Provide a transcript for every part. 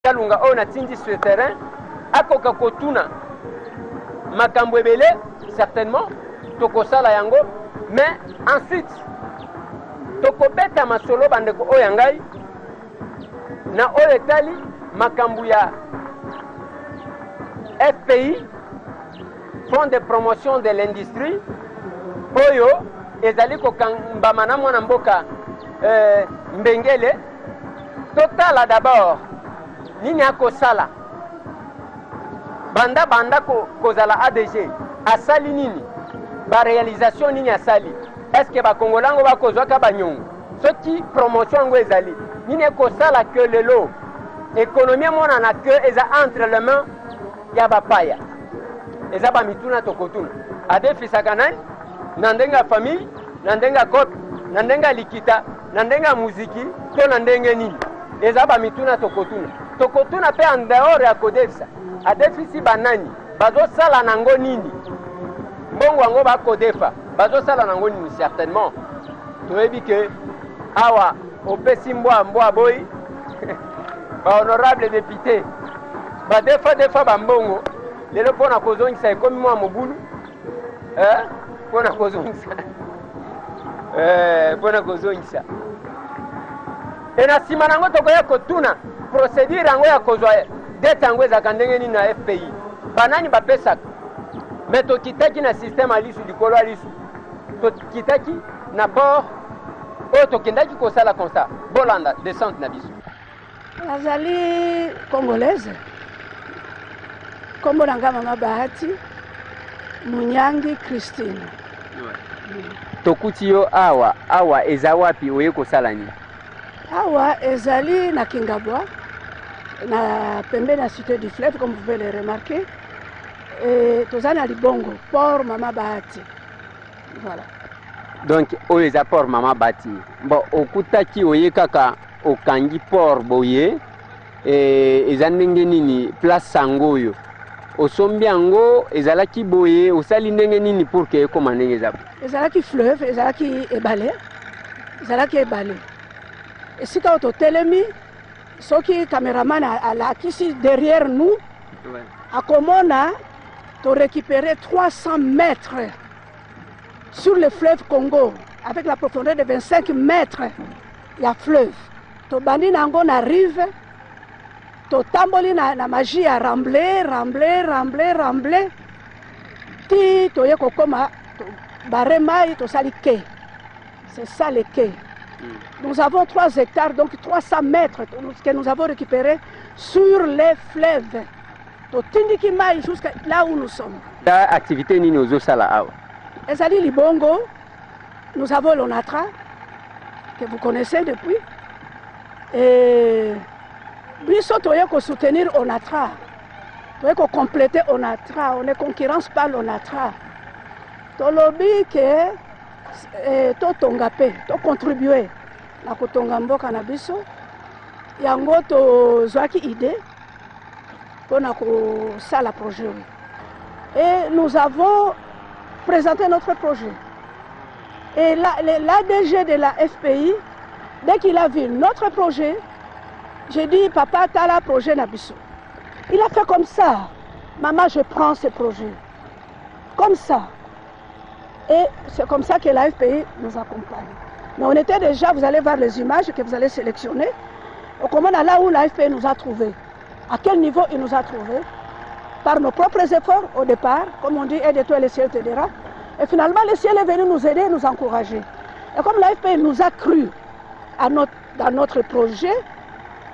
Kalunga on a tindi sur le terrain, akoka kotuna makambo ebele certainement tokosala yango, mais ensuite tokobeta masolo bandeko oyo ngai na oyo etali makambo ya FPI, Fonds de promotion de l'industrie, oyo ezali kokambama na mwana mboka Mbengele. Totala d'abord nini akosala banda kozala ADG asali nini, ba réalisation nini asali, est-ce que ba kongolango bakozwa ka banyongo soki promotion ngo ezali nini ekosala que lelo économie monana que eza entre les mains ya bapaya, eza ba mituna tokotuna adefisaka nani na ndenga famille, na ndenga kopi, na ndenga likita, na ndenga muziki, to na ndenge nini, eza ba mituna tokotuna pe en dehors ya kodefisa adefisi banani bazosala nango nini, mbongo yango bakodefa bazosala nango nini. Certainement toyebi ke awa opesi mbwa boyi ba honorable député badefa bambongo lelo mpona kozongisa ekomi mwa mobulu mpona kozongisa ena nsima nango tokoya kotuna procédure yango ya kozwa dete yango ezaka ndenge nini na FPI banani bapesaka, me tokitaki na système ya lisu likolo ya lisu, tokitaki na port oyo tokendaki kosala constat bolanda descente na biso. Nazali congolaise, kombo na nga mama Bahati Munyangi Christine. Tokuti yo awa eza wapi oye kosala nini? Awa ezali na Kingabwa, na pembeni na cité du fleuve comme vous pouvez le remarquer, et tozali na Libongo port mama Bahati. Voilà. Donc oyo eza port mama Bahati. Bon okutaki oye kaka okangi port boye eza ndenge nini place sango oyo osombi yango ezalaki boye osali ndenge nini pour que ekoma ndenge eza? Ezalaki fleuve, ezalaki ebale. Esika oyo totelemi soki cameraman alakisi derrière nous, akomona to récupérer 300 mètres sur le fleuve Congo avec la profondeur de 25 mètres. Il y a fleuve. To bandi nango na rive, to tamboli na magie à rambler. Ti to ye kokoma baremai to sali quai. C'est ça le quai. Nous avons 3 hectares, donc 300 mètres que nous avons récupérés sur les fleuves. To tindiki mai jusqu'à là où nous sommes. La activité nini ozosala awa? Ezali Libongo, nous avons l'ONATRA, que vous connaissez depuis. Et biso toye ko soutenir ONATRA, toye ko compléter ONATRA, on ne concurrence pas l'ONATRA. Tolobi ke to tonga pe, to contribuer na kotonga mboka na biso. Yango to zwaki idée pour na ko sala projet. Et nous avons présenté notre projet. Et l'ADG de la FPI, dès qu'il a vu notre projet, j'ai dit, papa, t'as la projet Nabiso. Il a fait comme ça. Maman, je prends ce projet. Comme ça. Et c'est comme ça que la FPI nous accompagne. Mais on était déjà, vous allez voir les images que vous allez sélectionner. On commence là où la FPI nous a trouvés. À quel niveau il nous a trouvés? Par nos propres efforts au départ, comme on dit, aide-toi, le ciel t'aidera. Et finalement, le ciel est venu nous aider, nous encourager. Et comme la FPI nous a cru dans notre projet,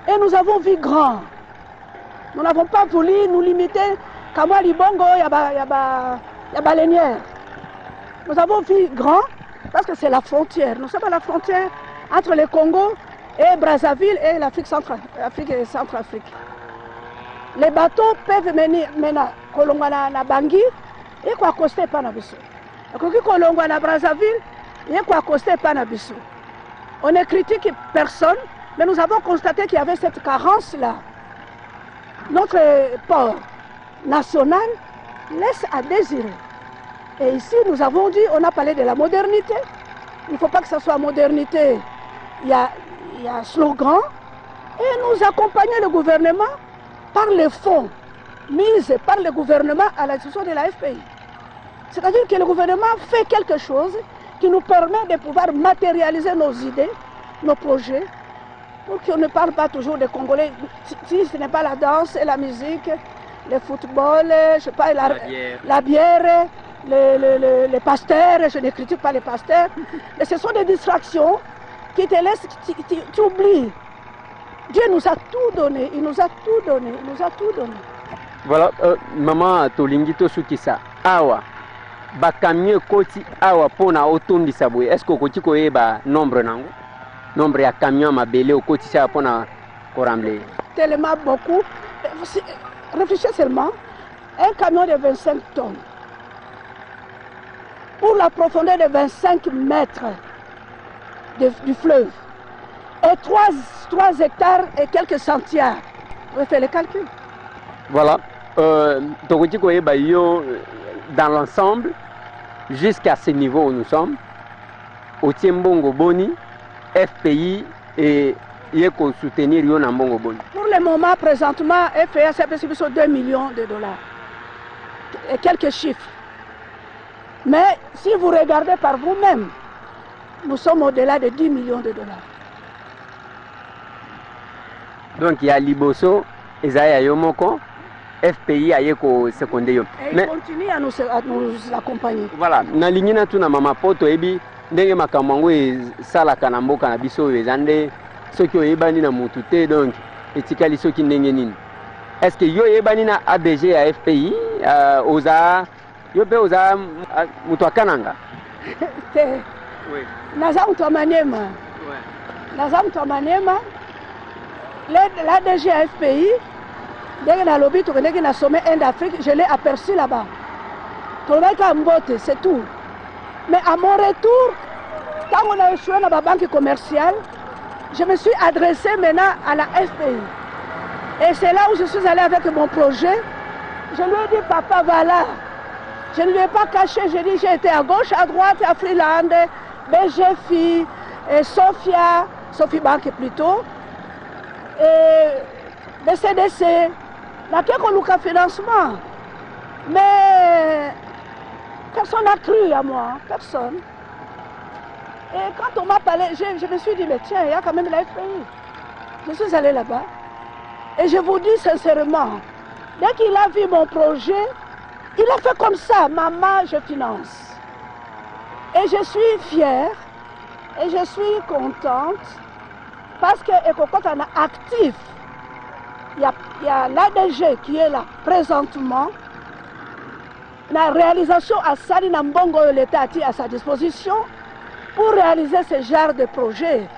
et nous avons vu grand. Nous n'avons pas voulu nous limiter. Comme à Libongo, il y a baleinière. Nous avons vu grand parce que c'est la frontière. Nous sommes à la frontière entre le Congo et Brazzaville et l'Afrique et Centrafrique. Les bateaux peuvent venir maintenant Kolongwa na Bangui et quoi accoster pas na biso. Quand Kolongwa na Brazzaville et quoi accoster pas na biso. On ne critique personne, mais nous avons constaté qu'il y avait cette carence-là. Notre port national laisse à désirer. Et ici, nous avons dit, on a parlé de la modernité. Il ne faut pas que ce soit modernité. Il y a un slogan, et nous accompagner le gouvernement par les fonds mis par le gouvernement à la disposition de la FPI. C'est-à-dire que le gouvernement fait quelque chose qui nous permet de pouvoir matérialiser nos idées, nos projets, pour qu'on ne parle pas toujours des Congolais. Si ce n'est pas la danse et la musique, le football, je sais pas, la bière, les pasteurs, je ne critique pas les pasteurs, mais ce sont des distractions qui te laissent, tu oublies. Dieu nous a tout donné, il nous a tout donné, il nous a tout donné. Voilà, maman tolingi tosukisa awa bakamio koti awa pona otondisa boye. Est-ce que okoti koyeba nombre nango? Nombre ya camion mabele okoti sa pona korambler? Tellement beaucoup. Réfléchissez seulement, un camion de 25 tonnes pour la profondeur de 25 mètres du fleuve et 3 hectares et quelques centières. Vous faites le calcul. Voilà. Dans l'ensemble, jusqu'à ce niveau où nous sommes, au Tiembongo Boni, FPI et Yeko soutenir Yon Mbongo Boni. Pour le moment, présentement, FPI s'est perçu sur 2 millions de dollars. Et quelques chiffres. Mais si vous regardez par vous-même, nous sommes au-delà de 10 millions de dollars. Donc il y a Liboso, Esaïa Yomoko, FPI Ayeko Secondeyo. Mais il continue à nous accompagner. Voilà, na lingina tu na mama poto ebi ndenge makamango sala kana mboka na biso ezande soki oyebani na mutu te donc etikali soki ndenge nini. Est-ce que yo yebani na ADG à FPI oza yo pe oza mutu akananga? Oui. Naza mutu amanema. Oui. Naza mutu amanema. L'ADG à FPI, dès que dans le lobby, dès que dans le sommet d'Afrique, je l'ai aperçu là-bas. C'est tout. Mais à mon retour, quand on a échoué dans la banque commerciale, je me suis adressé maintenant à la FPI. Et c'est là où je suis allé avec mon projet. Je lui ai dit, papa, voilà. Je ne lui ai pas caché, j'ai dit, j'ai été à gauche, à droite, à Freeland, BGFI, Sophie Bank plutôt. Et BCDC, la quelques financement. Mais personne n'a cru à moi, personne. Et quand on m'a parlé, je me suis dit, mais tiens, il y a quand même la FPI. Je suis allé là-bas. Et je vous dis sincèrement, dès qu'il a vu mon projet, il a fait comme ça, maman, je finance. Et je suis fière, et je suis contente. Parce que Ekokot en a actif. Il y a l'ADG qui est là présentement. La réalisation à Sali Nambongo, l'État a à sa disposition pour réaliser ce genre de projet.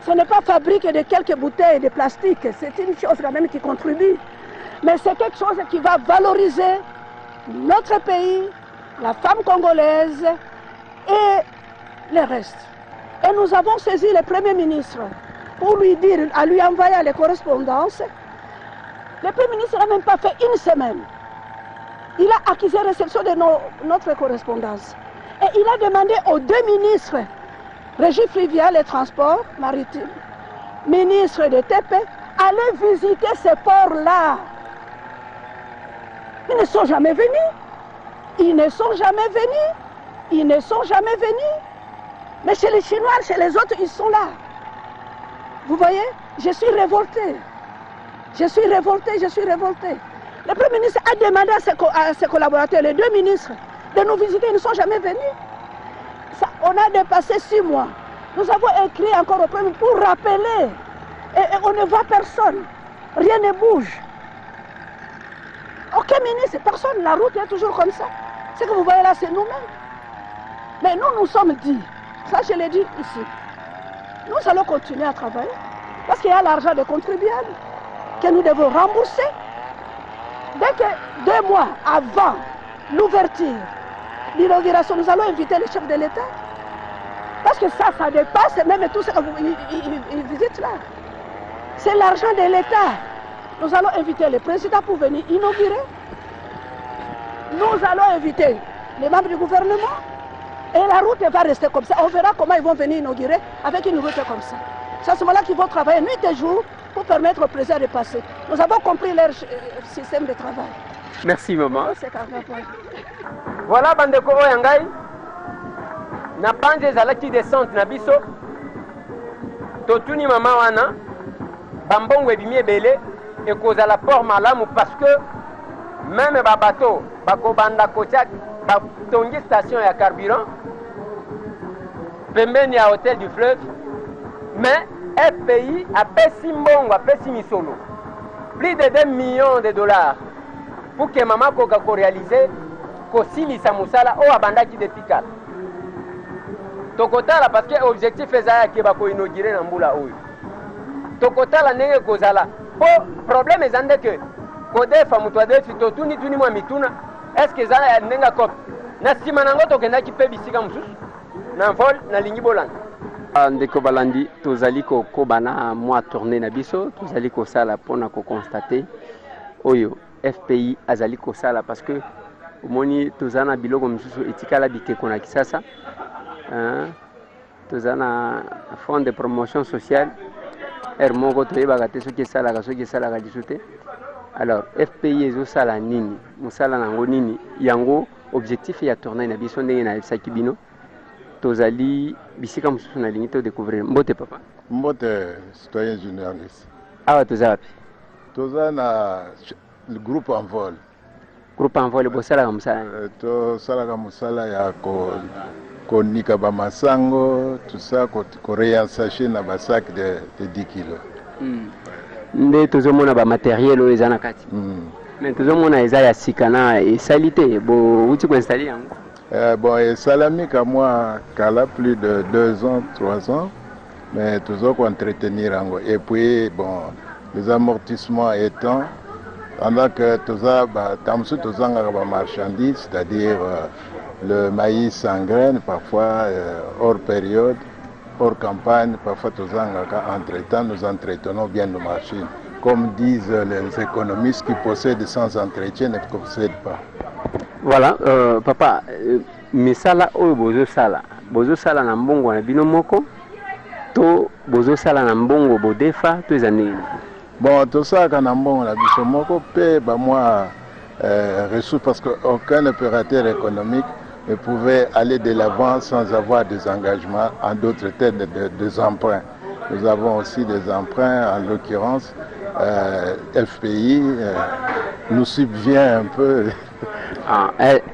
Ce n'est pas fabriquer de quelques bouteilles de plastique, c'est une chose quand même qui contribue. Mais c'est quelque chose qui va valoriser notre pays, la femme congolaise et le reste. Et nous avons saisi le Premier ministre pour lui dire, à lui envoyer les correspondances. Le Premier ministre n'a même pas fait une semaine. Il a accusé réception de notre correspondance. Et il a demandé aux 2 ministres, Régie fluviale et transport maritime, ministre de TP, aller visiter ces ports-là. Ils ne sont jamais venus. Ils ne sont jamais venus. Ils ne sont jamais venus. Mais chez les Chinois, chez les autres, ils sont là. Vous voyez, je suis révoltée. Je suis révoltée, je suis révoltée. Le Premier ministre a demandé à ses collaborateurs, les 2 ministres, de nous visiter. Ils ne sont jamais venus. Ça, on a dépassé 6 mois. Nous avons écrit encore au Premier pour rappeler. Et on ne voit personne. Rien ne bouge. Aucun ministre, personne. La route est toujours comme ça. Ce que vous voyez là, c'est nous-mêmes. Mais nous sommes dit. Ça, je l'ai dit ici. Nous allons continuer à travailler parce qu'il y a l'argent des contribuables que nous devons rembourser. Dès que 2 mois avant l'ouverture, l'inauguration, nous allons inviter le chef de l'État. Parce que ça dépasse même tout ce que vous visitez là. C'est l'argent de l'État. Nous allons inviter le président pour venir inaugurer. Nous allons inviter les membres du gouvernement. Et la route va rester comme ça. On verra comment ils vont venir inaugurer avec une route comme ça. C'est à ce moment-là qu'ils vont travailler nuit et jour pour permettre au président de passer. Nous avons compris leur système de travail. Merci maman. C'est un point. Voilà bandeko oyo ngai na panze ezalaki descente na biso totuni mama wana bambongo ebimi ebele ekozala port malamu parce que même babato bakobanda kotia batongi station ya carburant pembeni ya hôtel du fleuve mais FPI apesi mbongo apesi misolo plus de 2 millions de dollars pour que mama koka korealize kosilisa mosala oyo abandaki depuis kala tokotala parce que objectif ezalaki bakoinaugure na mbula oyo tokotala ndenge kozala po problème eza ndeke kodefa moto adefi totuni mwa mituna estce ezala ya ndenge akopi na nsima nango tokendaki mpe bisika mosusu na vol nalingi bolanda ndeko balandi tozali kokoba na mwa tourné na biso tozali kosala mpona kokonstate oyo FPI azali kosala parce que omoni toza na biloko mosusu etikala bikeko na Kisasa toza na fond de promotion sociale ere moko toyebaka te soki esalaka lisu te alors FPI ezosala nini mosala nango nini yango objectif ya tourné na biso ndenge nayebisaki bino tozali bisika mosusu nalingi todécouvrir mbote papa mbote citoyen journaliste awa toza wapi toza na le groupe en vol bosalaka mosala tosalaka mosala ya konika bamasango tout ça koreensachet na basac de 10 kilos nde tozomona bamatériel oyo eza na kati mais tozomona eza ya sika na esali te bouti koinstalle yango bon esalami ka mwa kala plus de 2 ans 3 ans mais toujours entretenir yango et puis bon les amortissements étant pendant que tozangaka bamarchandises c'est-à-dire le maïs en graines parfois hors période hors campagne parfois tozangaka entre-temps nous entretenons bien nos machines comme disent les économistes qui possèdent sans entretien ne possèdent pas. Voilà, papa, misala oyo bozosala na mbongo na bino moko to bozosala na mbongo bodefa to eza nini? Bon, tosalaka na mbongo na biso moko pe bamwa ressources parce qu'aucun opérateur économique ne pouvait aller de l'avant sans avoir des engagements, en d'autres termes des emprunts. Nous avons aussi des emprunts, en l'occurrence FPI nous subvient un peu.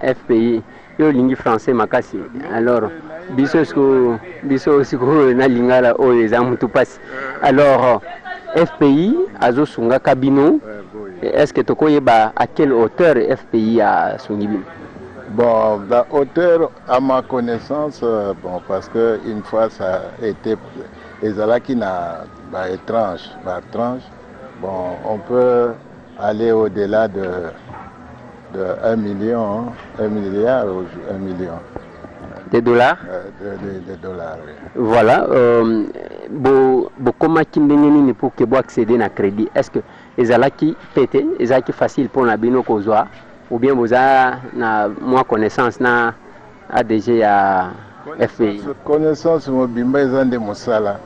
FPI, yo lingi français makasi. Alors, biso siko na lingala oyo eza mutu pasi. Alors, FPI azosunga kabino. Est-ce que tokoyeba à quelle hauteur FPI a sungi bino? Bon, la hauteur, à ma connaissance, bon, parce que une fois ça a été ezalaki na tranche, bon, on peut aller au-delà de 1 million, 1 milliard ou 1 million. Des dollars? Des dollars, oui. Voilà. Comment kindengeni pour que vous accéder à crédit? Est-ce que ezalaki pété, ezalaki facile pour na bino kozwa ou bien vous avez moins connaissance na ADG à FPI? Connaissance mobimba ezande mosala.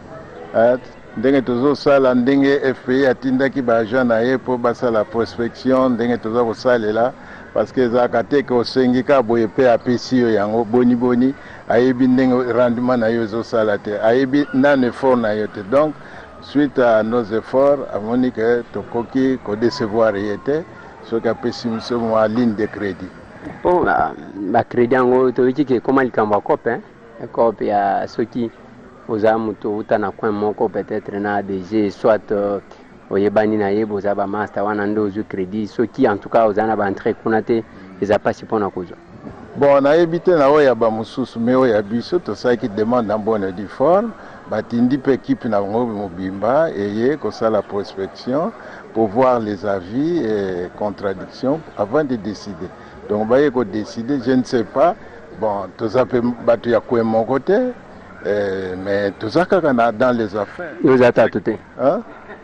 Ndenge tozosala ndenge FPI atindaki baagent na ye mpo basala prospection ndenge toza kosalela parce que ezalaka te ke osengi ka boye mpe apesi yo yango boni ayebi ndenge rendement na yo ezosala te ayebi nano effort na yo te donc suite à nos efforts amoni ke tokoki kodecevoir ye te soki apesi biso mwa ligne de crédit mpo bacrédit yango toyoki ke koma likambo ya cope cope ya soki oza moto uta na coin moko peut-être na ADG soit oyebani na ye boza ba master wana nde ozwi crédit soki en tout cas oza na baentrée kuna te eza pasi mpona kozwa bon nayebi te na oyo ya bamosusu me oyo ya biso tosalaki demande na mbone du forme batindi mpe équipe na bango mobimba eye kosala prospection pour voir les avis et contradictions avant de décider donc baye kodécider je ne sais pas bon toza mpe bato ya kwe moko te mais toza kaka dans les affaires yoza tatu te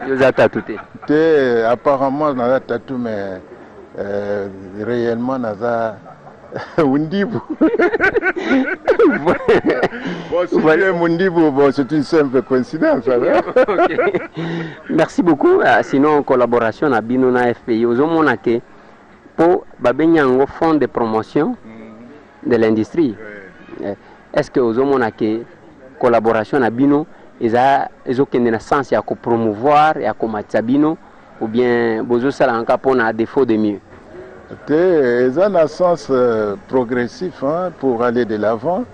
yoza tatu te apparemment naza tatu mais réellement naza Mundibu. Bon, si voilà. Mundibu, bon, c'est une simple coïncidence. Okay. Merci beaucoup. Sinon, collaboration à Binona FPI, aux hommes pour Babenyango Fonds de promotion de l'industrie. Est-ce que aux hommes collaboration à Bino, ils ont une sens à promouvoir et à combattre Bino, ou bien Bozo Salanka pour un défaut de mieux? Ils ont un sens progressif pour aller de l'avant.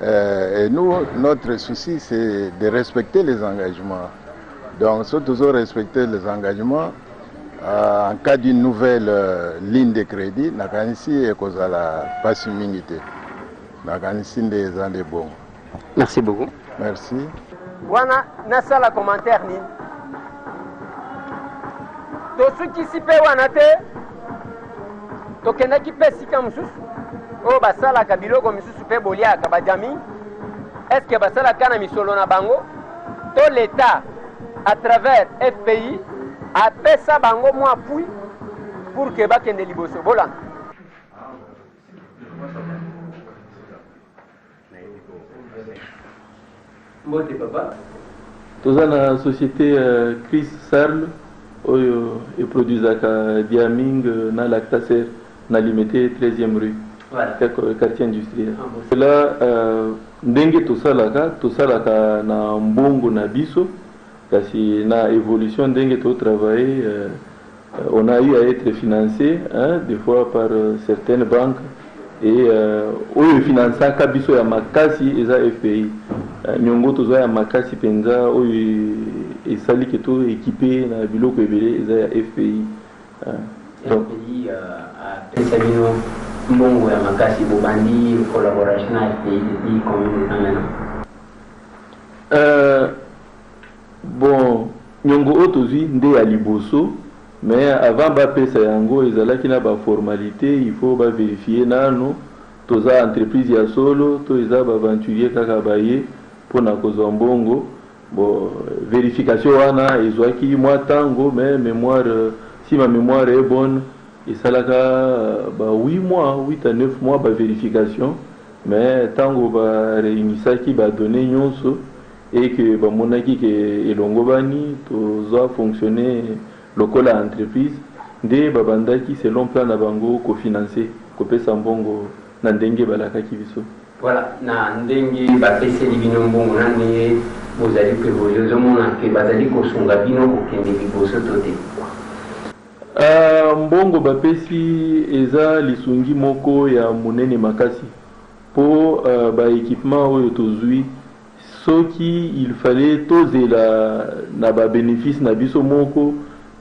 Et nous, notre souci, c'est de respecter les engagements. Donc, si toujours respecter les engagements, en cas d'une nouvelle ligne de crédit, nous avons ici la passimité. Nous avons ici des bons. Merci beaucoup. Merci. Wana nasa la commentaire ni. To suki sipe wana te. To kendaki pesi ka mususu. O basala ka biloko mususu pe bolia ka bajami. Est-ce que basala kana misolo na bango? To l'État à travers FPI a pesa bango mo appui pour que bakende liboso. Voilà. Dans la société Chris Sarl, et produisent diaming na lactacer na limité 13e rue, quartier industriel. Là, ndenge to salaka na mbongo na biso, kasi na évolution ndenge to travailler, on a eu à être financé des fois par certaines banques et oyo finança kabiso ya makasi eza FPI. Nyongo toza ya makasi penza oyo esali ke to équipé na biloko ebele eza ya FPI. Donc FPI a pesa bino mbongo ya makasi bobandi collaboration na FPI depuis combien de temps? Bon, nyongo oyo tozwi nde ya liboso, mais avant bapesa yango ezalaki na ba formalité, il faut ba vérifier nano toza entreprise ya solo to eza ba aventurier kaka baye pona kozwa mbongo. Bon, vérification wana ezwaki mwa tango, mais mémoire, si ma mémoire est bonne, esalaka ba 8 mois, 8 à 9 mois ba vérification, mais tango ba réunisaki ba données nyonso et que ba monaki ke elongo bani toza fonctionner lokola entreprise nde babandaki selon plan na bango kofinancer kopesa mbongo na ndenge balakaki biso. Voilà, na ndenge bapeseli bino mbongo na ndenge bozali prévoyé ozomona ke bazali kosunga bino kokende liboso to te? Mbongo bapesi eza lisungi moko ya monene makasi po ba équipement oyo tozwi soki il fallait tozela na ba bénéfice na biso moko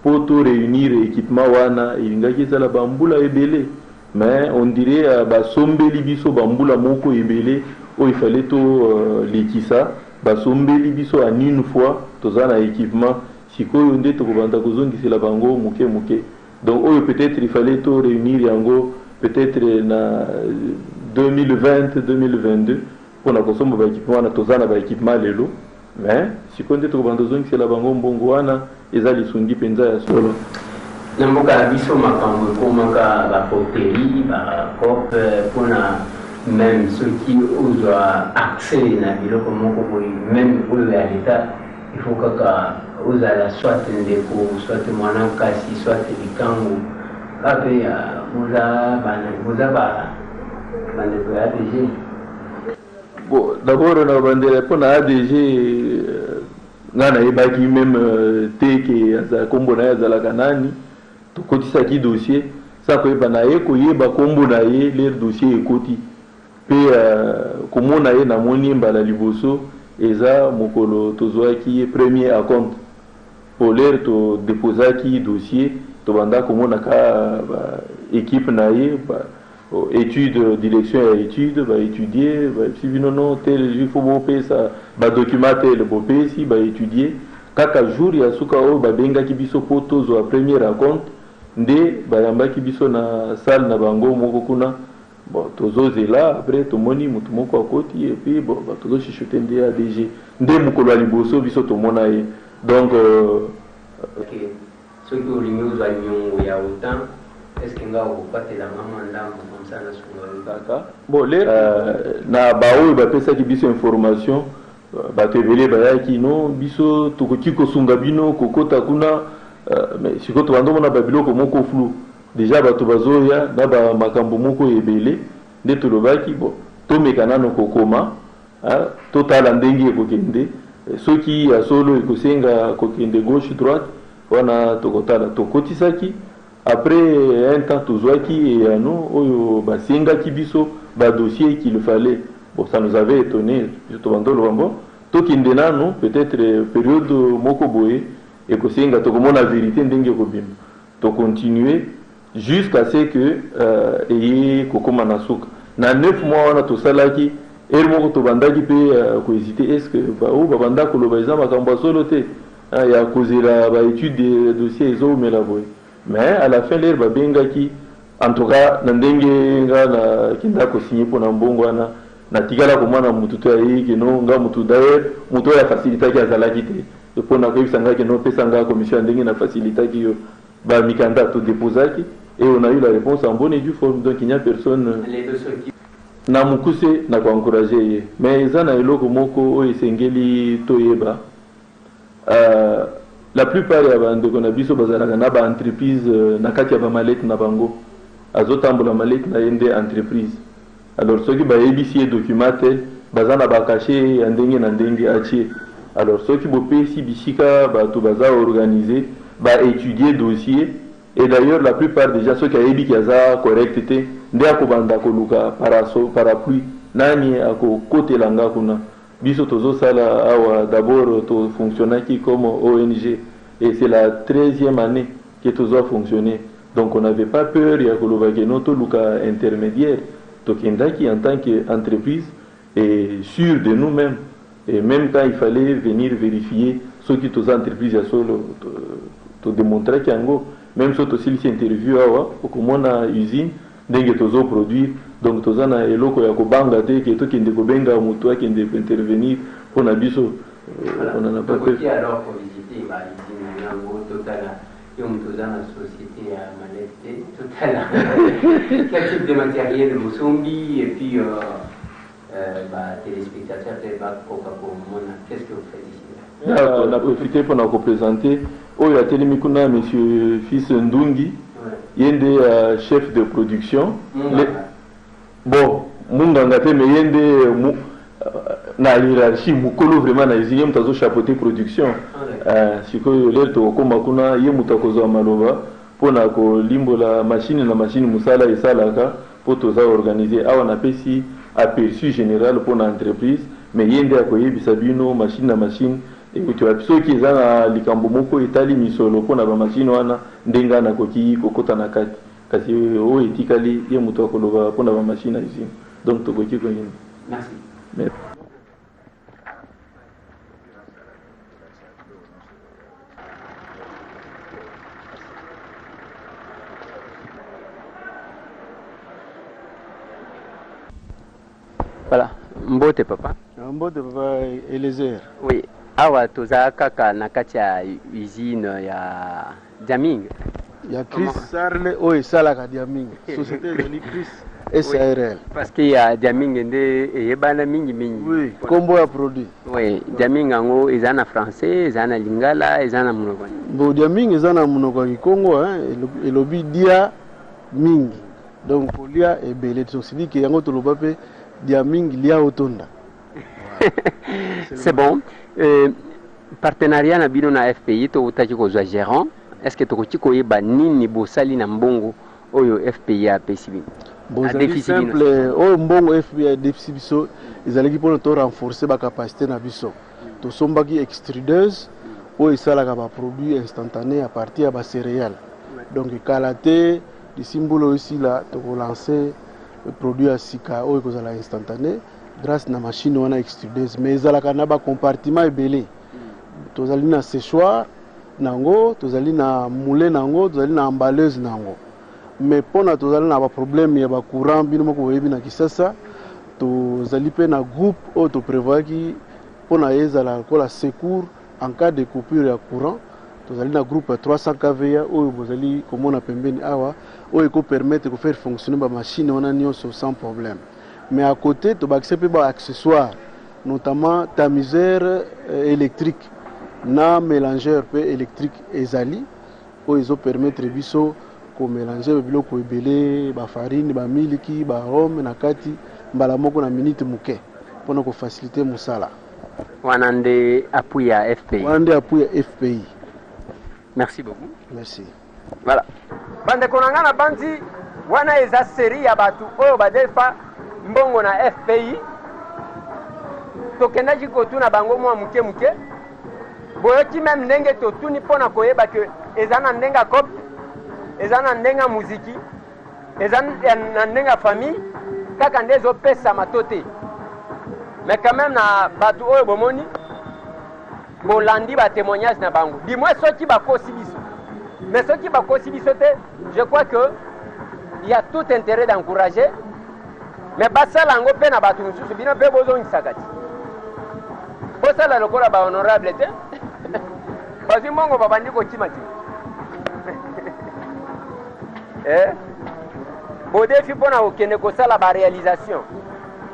po to réunir équipement wana ilingaki ezala bambula ebele, mais on dirait basombeli biso bambula moko ebele oyo il fallait to lekisa basombeli biso en une fois toza na équipement sikoyo nde tokobanda kozongisela bango moke moke. Donc oyo peut-être il fallait to réunir yango peut-être na 2020 2022 pona kosomba ba équipement wana toza na ba équipement lelo, mais sikoyo nde tokobanda kozongisela bango mbongo wana eza lisungi penza ya solo. Na mboka na biso makambo ekomaka bapoterie bacope mpona même soki ozwa accès na biloko moko boye même oyo ya leta il faut kaka ozala soit ndeko soit mwana kasi soit likango kape boza bandeko ya ADG. Bon, d'abord na bandela mpona ADG nga nayebaki même te ke aza kombo na ye azalaka nani tokotisaki dossier sa koyeba na ye koyeba kombo na ye leur dossier ekoti mpe komona ye namoni mbala liboso eza mokolo tozwaki premier acompte po leur todéposaki dossier tobanda komonaka équipe na ye étude direction ya étude baétudier si binono tel il faut bopesa badocument tel bopesi baétudier kaka jour ya suka oyo babengaki biso po tozwa premier acompte nde bayambaki biso na salle na bango moko kuna. Bon, tozozela après tomoni mutu moko akoti et puis bon tozochichote nde ADG nde mokolo ya liboso biso tomona ye. Donc soki olingi ozwa nyongo ya autant est-ce que ngao pate la maman ndambo comme ça na sunga d'accord bon les na baoyo bapesaki biso information bato ebele bayaki no biso tokoki kosunga bino kokota kuna mais sikoyo tobandomona babiloko moko flou déjà bato bazoya na bamakambo moko ebele nde tolobaki bon tomeka nano kokoma totala ndenge ekokende soki ya solo ekosenga kokende gauche droite wana tokotala tokotisaki après un temps tozwaki eyano oyo basengaki biso badossier qu'il fallait bon ça nous avait étonné tobandolo bon tokende nano peut-être période moko boye ekosenga tokomona vérité ndenge ekobima tocontinuer jusqu'à ce que eye kokoma na suka na 9 mois wana tosalaki ere moko tobandaki mpe kohésiter est ce que babanda koloba eza makambo ya solo te ya kozela baétude de dossier ezomela boye mais à la fin l'ère babengaki en tout cas na ndenge nga na kinda kosigner mpona mbongo wana natikala komona mutu to ayiki no nga mutu d'ailleurs mutu ya facilitaki azalaki te mpona koyebisa nga ke no pesa nga commission ndenge na facilitaki yo bamikanda todeposaki et on a eu la réponse en bonne et due forme donc il n'y a personne na mukuse na koencourager ye mais eza na eloko moko oyo esengeli toyeba la plupart ya bandeko na biso bazalaka na baentreprise na kati ya bamalete na bango azotambola malete na ye nde entreprise alors soki bayebisi ye document te baza na bakashe ya ndenge na ndenge atie alors soki bopesi bisika bato baza organiser baétudier dossier et d'ailleurs la plupart déjà ceux qui ayebi ki aza correct te nde akobanda koluka parapluie nani akokotela nga kuna biso tozosala awa d'abord tofonctionnaki comme ONG et c'est la 13e année que tozo fonctionner donc on n'avait pas peur ya koloba ke no toluka intermédiaire tokendaki en tant qu'entreprise et sûr de nous-mêmes et même quand il fallait venir vérifier ceux qui toza entreprise ya solo to démontrer yango même si tosilisi interview awa okomona usine ndenge tozo produire donc toza na eloko ya kobanga te ke tokende kobenga mutu akende intervenir mpona biso on en a pas fait alors pour visiter ba usine yango totala yo mutu za na société ya malete totala quel type de matériel Musombi et puis téléspectateurs de Coca-Cola, qu'est-ce que vous faites ici? On a profité pour nous présenter. Il y a Télémikuna, monsieur Fils Ndungi, il y a chef de production. Bon, Mungangate, mais il y a na hiérarchie, Mukolo vraiment na ici, il y a chapeauté production. Si que l'air to koma kuna, il y a mutakozo malova pour na ko limbo la machine musala et salaka pour tous organiser. Ah, on a pesi aperçu général pour l'entreprise, mais il y a des bisabino machine à machine. Et tu as ceux qui ont likambo moko etali misolo pour la machine wana ndenga na koki kokota na kati kasi o etikali ye muto akoloba pour la machine ici donc to koki ko yin. Merci. Voilà, mbote papa. Mbote papa Eliezer. Oui, awa toza kaka na kati ya usine ya Diaming. Ya Chris Sarle o esalaka Diaming. Société de Chris SARL. Parce que ya Diaming nde eyebana mingi. Oui, kombo ya produit. Oui, Diaming yango eza na français, eza na lingala, eza na monoko. Bo Diaming eza na monoko ya Congo elobi dia mingi. Donc polia ebele to sidi ke yango toloba pe Diaming lia otonda. C'est bon. Partenariat na bino na FPI to utaki kozwa gérant. Est-ce que tokoki koyeba nini bosali na mbongo oyo FPI a pesi bino? Bon, c'est simple. Oyo mbongo FPI a déficit biso, ezalaki pona to renforcer ba capacité na biso. To sombaki extrudeuse oyo esalaka ba produits instantanés à partir ya ba céréales. Donc kalaté di symbole aussi là to lancer le produit à sika oyo kozala instantané grâce na machine wana extrudeuse mais ezalaka na ba compartiment ebele. Tozali na séchoir nango, tozali na moulin nango, tozali na emballeuse nango. Mais pona tozali na ba problème ya ba courant bino moko boyebi na Kisasa, tozali pe na groupe auto prévoit ki pona ezala ko la secours en cas de coupure ya courant tozali na groupe 300 kVA oyo bozali komona pembeni awa oyo eko permettre ko faire fonctionner ba machine wana nyonso sans problème. Mais à côté tobakise pe ba accessoires notamment tamiseur électrique na mélangeur pe électrique ezali oyo ezo permettre biso ko mélanger biloko ebele ba farine ba miliki ba rhum na kati mbala moko na minute muke pona ko faciliter musala. Wanande appui à FPI. Wanande appui à FPI. Merci beaucoup. Merci. Voilà. Bande konangana bandi wana eza série ya batu oyo badefa mbongo na FPI. Tokenda jikotuna bango mwa muke muke. Boyoki même ndenge totuni pona koyeba ke ezana ndenga kop, ezana ndenga muziki, ezana ndenga famille kaka ndezo pesa matote. Mais quand même na batu oyo bomoni bolandi ba témoignage na bango. Dis-moi soki bakosi biso. Mais soki bakosi biso te, je crois que il y a tout intérêt d'encourager. Mais basala ngo pe na batu mususu bino pe bozongisa kati. Bosala lokola ba honorable te. Basi mongo babandi ko chimati. Bodefi pona okende kosala ba réalisation.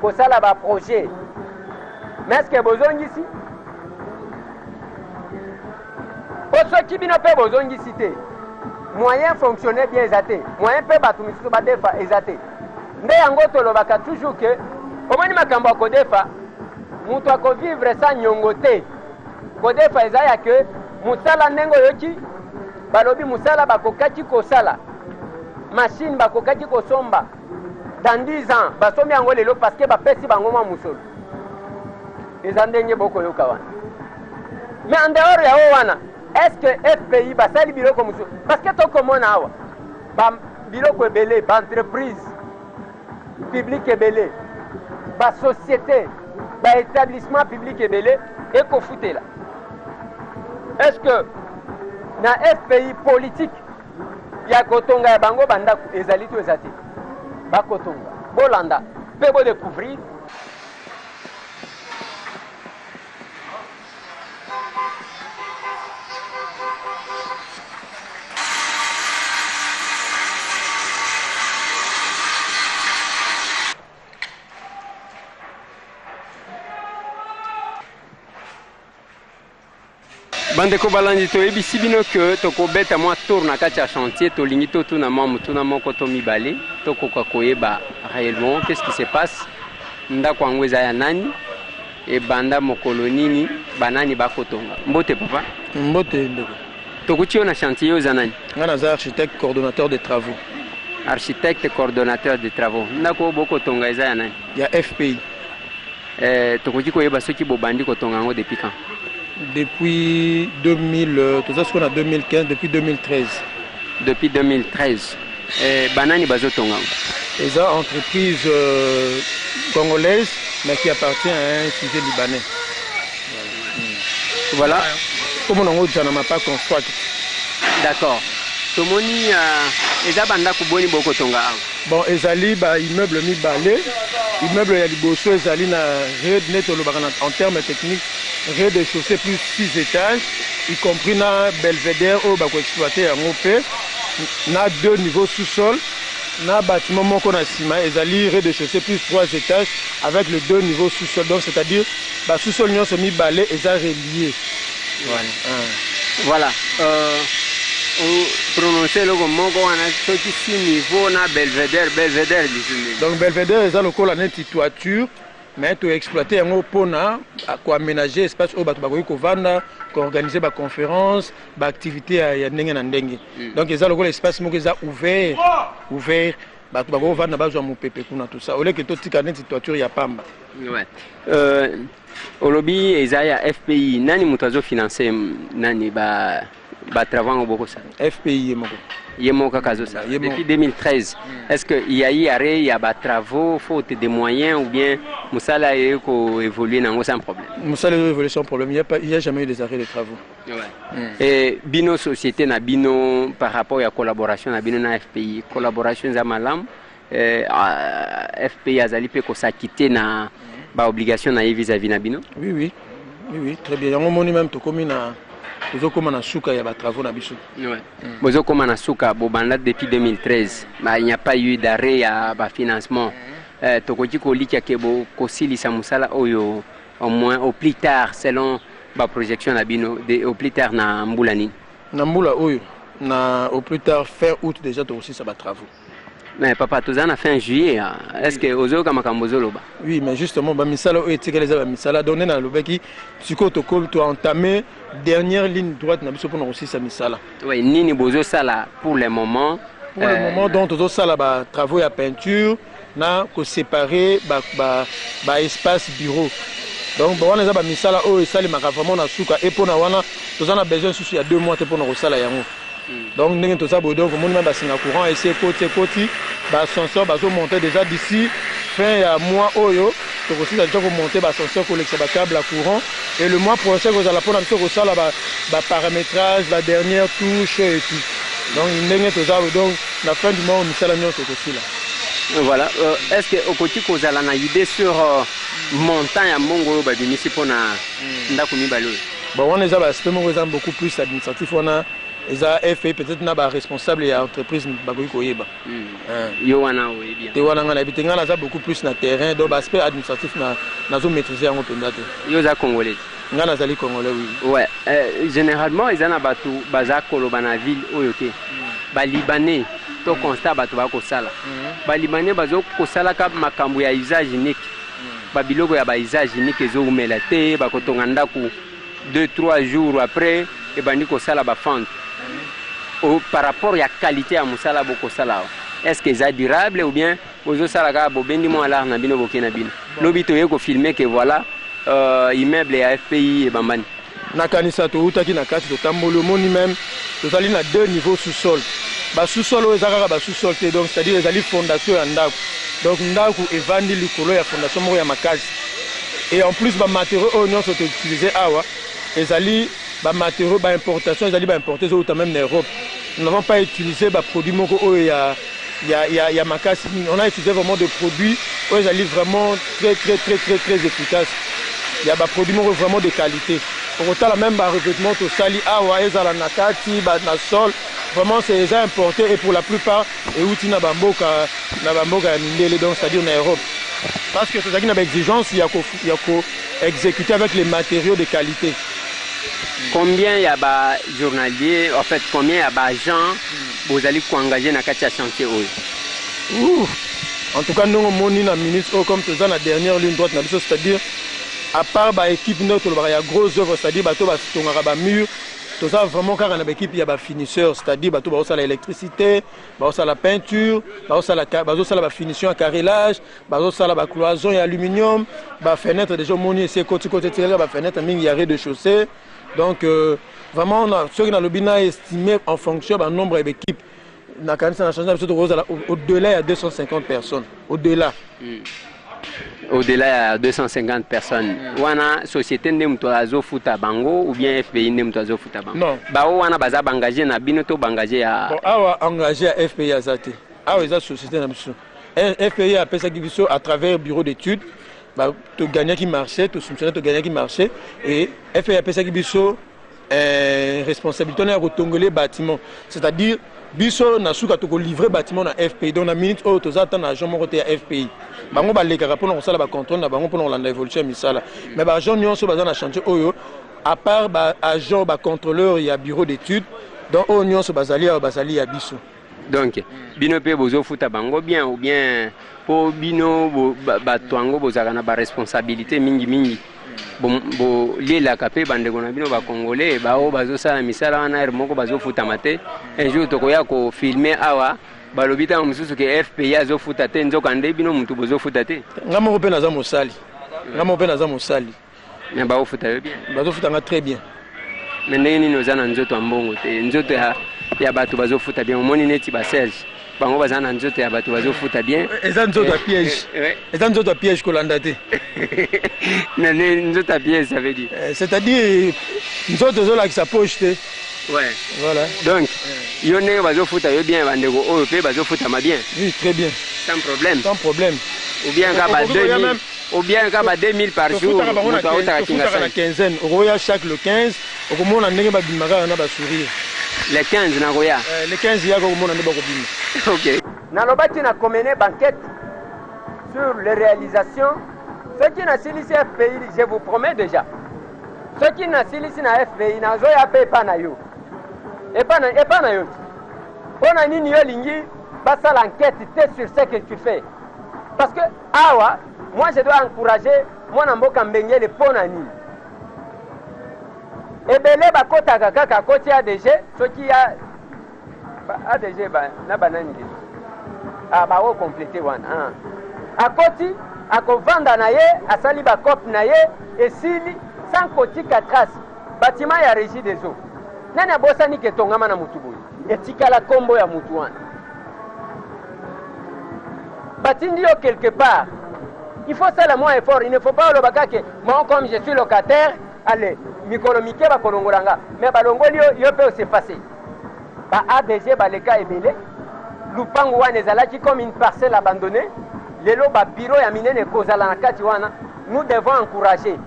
Kosala ba projet. Mais est-ce que bozongisi? Soki bino pe bozongisi te. Moyen fonctionner bien ezate. Moyen pe batu misusu badefa ezate. Nde yango tolobaka toujours que omoni makambo ya kodefa mutu akovivre sa nyongo te. Kodefa eza ya ke musala ndengo yoki balobi musala bakokaki kosala machine bakokaki kosomba dans 10 ans basombi yango lelo parce que bapesi bango mwa musolo eza ndenge bokoyoka wana. Mais en dehors ya o wana est-ce que FPI basali biloko musolo parce que tokomona awa ba biloko ebele ba entreprise public ebele ba société ba établissement public ebele ekofutela. Est-ce que na FPI politique ya kotonga ya bango bandako ezali to ezati bakotonga bolanda pe bo découvrir bandeko balandi toyebisi bino ke tokobeta mwa tour na kati ya chantier tolingi totuna mwa mutuna moko to mibale tokoka koyeba réellement qu'est-ce qui se passe ndako yango eza ya nani ebanda mokolo nini banani bakotonga. Mbote papa. Mbote ndeko. Tokuti yo na chantier oza nani? Nga naza architecte coordonnateur des travaux. Architecte coordonnateur des travaux. Ndako bokotonga eza ya nani? Ya FPI. Tokuti koyeba soki bobandi kotonga yango depuis quand? Depuis 2000, tout ça ce qu'on a 2015, depuis 2013. Depuis 2013. Banani bazotonga. C'est une entreprise congolaise, mais qui appartient à un sujet libanais. Voilà. Comme on n'a pas construit. D'accord. Tomoni, eza banda kuboni boko tonga. Bon, ezali ba immeuble mi balé, immeuble ya liboso ezali na en termes techniques, rez-de-chaussée plus 6 étages, y compris na belvédère où bako exploiter en OP, na 2 niveaux sous-sol, na bâtiment moko na ciment ezali rez-de-chaussée plus 3 étages avec le 2 niveaux sous-sol. Donc c'est-à-dire ba sous-sol nyonso mi balé eza relié. Voilà. Prononcer le mot qu'on a sorti 6 niveaux na belvédère donc belvédère est le col en toiture mais tu exploiter un pona à quoi aménager espace au bateau bakoki kovanda ko organiser ba conférence ba activité ya ndenge na ndenge donc eza le espace moko eza ouvert bateau bakoki kovanda bazwa mopepe kuna tout ça au lieu que to tika neti toiture ya pamba. Ouais. Olobi eza ya FPI nani mutazo financer nani ba travaux beaucoup ça. FPI Yemoko Kazosa. Depuis 2013, est-ce qu'il y a eu arrêt, il y a des travaux, faute de moyens ou bien Moussala a évolué sans problème? Moussala a évolué sans problème, il n'y a jamais eu des arrêts de travaux. Ouais. Et Bino Société, na Bino, par rapport à la collaboration, na Bino na FPI, collaboration Zamalam, FPI a zalipé ko s'acquitter na obligation vis-à-vis na Bino? Oui, très bien. On a même tout comme tozokoma na suka ya batravaux na biso. Bozokoma na suka bobanda depuis 2013 il n'y a pas eu d'arrêt ya bafinancement. Tokoki kolika ke bokosilisa mosala oyo au moins au plus tard selon baprojection na bino au plus tard na mbula nini? Na mbula oyo au plus tard fin août déjà tokosilisa batravaux. Mais papa, tu as fin juillet. Est-ce que Ozo Kamakamozoloba? Oui, mais justement, Misala et Misala donné dans le Beki, tu as entamé dernière ligne droite pour aussi sa Misala. Oui, Nini Bozo Sala pour le moment. Pour le moment, donc Ozo Sala travaux à peinture, na ko séparer espace bureau. Donc on a Misala o et Sali Makafamo na suka et pour na wana, tu as besoin il y a 2 mois pour nous Sala yango. Donc nous avons ça donc mon même bassin courant et c'est côté ascenseur monter déjà d'ici fin à mois oyo donc aussi déjà monter ascenseur pour l'extra câble à courant et le mois prochain vous allez prendre sur ça là paramétrage la dernière touche et tout. Donc nous avons donc la fin du mois on misala nyonso aussi là. Voilà, est-ce que au côté vous allez na idée sur montant ya mongolo ba bimisi pona ndako mibalo? Bon on les a aspect beaucoup plus administratif on a les AFP peut-être n'a pas responsable et entreprise bagoyi koyeba. Yo wana oyebi. Te wana ngana bitenga na za beaucoup plus na terrain donc aspect administratif na zo maîtriser en pendate. Yo za congolais. Ngana zali congolais oui. Ouais, généralement ils en a batu baza koloba na ville oyoke. Ba libanais to constat batu ba ko sala. Ba libanais bazo ko sala ka makambo ya usage unique. Ba biloko ya ba usage unique zo umela te ba ko tonga ndaku 2-3 jours après et bandi ko sala ba fente. Par rapport à la qualité à Moussala Bokosala, est-ce que c'est durable ou bien aux Osalaga Bobendi Moala Nabino Bokenabino? L'obito yeko filmé que voilà, immeuble et AFPI et Bambani. Nakanisa to utaki na kati to tambolo moni même, to sali na 2 niveaux sous-sol. Ba sous-sol o ezaka ba sous-sol te donc c'est-à-dire ezali fondation ya ndako. Donc ndako evandi likolo ya fondation moko ya makasi. Et en plus ba matériaux o nyonso to utiliser awa ezali ba matériaux ba importation ezali ba importer au même en Europe. Nous n'avons pas utilisé ba produits moko o ya makasi. On a utilisé vraiment des produits où ezali vraiment très efficaces. Il y a ba produits moko vraiment de qualité. Pour autant la même ba revêtement to sali awa ezala nakati ba na sol vraiment c'est importé et pour la plupart et outil na bamboka ya mindele donc c'est-à-dire en Europe. Parce que c'est ça qui n'a pas exigence il y a ko exécuter avec les matériaux de qualité. Combien il y a de journaliers, en fait, combien il y a d'agents vous allez engager dans le chantier? En tout cas, nous avons un ministre comme tout ça, la dernière ligne droite, c'est-à-dire, à part l'équipe, il y a grosse œuvre, c'est-à-dire, il y a mur, tout ça, vraiment, car dans l'équipe, il y a des finisseurs, c'est-à-dire, il y a l'électricité, il y a la peinture, il y a la finition à carrelage, il y a la cloison et aluminium, la fenêtre, déjà, c'est côté, la fenêtre, il y a rez-de-chaussée. Donc, vraiment, ceux qui ont le estimé en fonction du nombre d'équipes, au-delà, il y a 250 personnes. Au-delà. Au-delà, il y a 250 personnes. Wana société Nemtoazo Futa Bango ou bien FPI Nemtoazo Futa Bango? Non. Wana baza bangagé na binoto bangagé à. Awa engagé à FPI Azate. Awa eza société na biso. FPI a fait ça à travers bureau d'études. Tu gagnes qui marchait, tu soupçonnais tu gagnes qui marchait et FPI a fait ça responsabilité de retongoler bâtiment. C'est-à-dire biso na suka to livrer bâtiment na FPI donc na minute au to attendre agent mo côté FPI. Bango ba leka pour on sala ba contrôle na bango pour on landa évolution misala. Mais ba agent nyonso baza na chantier oyo à part ba agent ba contrôleur il y a bureau d'études donc o nyonso bazali ya biso. Donc bino pe bozo futa bango bien ou bien po bino bato yango bozaka na ba responsabilité mingi bo lela kapé bandeko na bino ba congolais bao bazo sala misala wana moko bazo futa mate un jour tokoya ko filmer awa balobita mususu ke FPI azo futa te nzoka nde bino mutu bozo futa te ngamo pe na za mosali mais bao futa bien bazo futa nga très bien mais ndeni nozana nzoto mbongo te nzoto ya bato bazo futa bien omoni neti ba Serge bango bazana nzoto ya bato bazo futa bien eza nzoto ya piège eza nzoto ya piège kolanda te na nzoto ya piège ça veut dire c'est-à-dire nzoto zo la qui s'approche te ouais voilà donc yo ndenge bazo futa yo bien bandeko oyo pe bazo futa ma bien oui très bien sans problème ou bien ka ba 2000 ou bien ka ba 2000 par jour on a quinzaine roya chaque le 15 okomona ndenge babimaka na basourire les 15 na koya les 15 yako okomona nde bakobima. OK nalobaki na komene banquette sur les réalisations. Ceux qui nasilisi FPI, je vous promets déjà. Ceux qui nasilisi na FPI, nazoya pe pa na yo. Et pas na yo. On a nini yo lingi, basa l'enquête sur ce que tu fais. Parce que awa, moi je dois encourager mon amboka mbengele pona nini. Ebele bakota kaka koti ADG, ceux qui a ADG ba na banani. Ah ba o compléter wana. Akoti akovanda na ye asali bakope na ye esili sans kotika trace bâtiment ya régie des eaux nani abosani ke tongama na mutu boye etikala kombo ya mutu wana batindi yo quelque part. Il faut ça le moins effort. Il ne faut pas le bakake moi comme je suis locataire allez mikolomike bakolongolanga mais balongoli yo peut se passer ba ADG baleka ebele lupango wana ezalaki comme une parcelle abandonnée. Lelo ba bureau ya minene kozala na kati wana nous devons encourager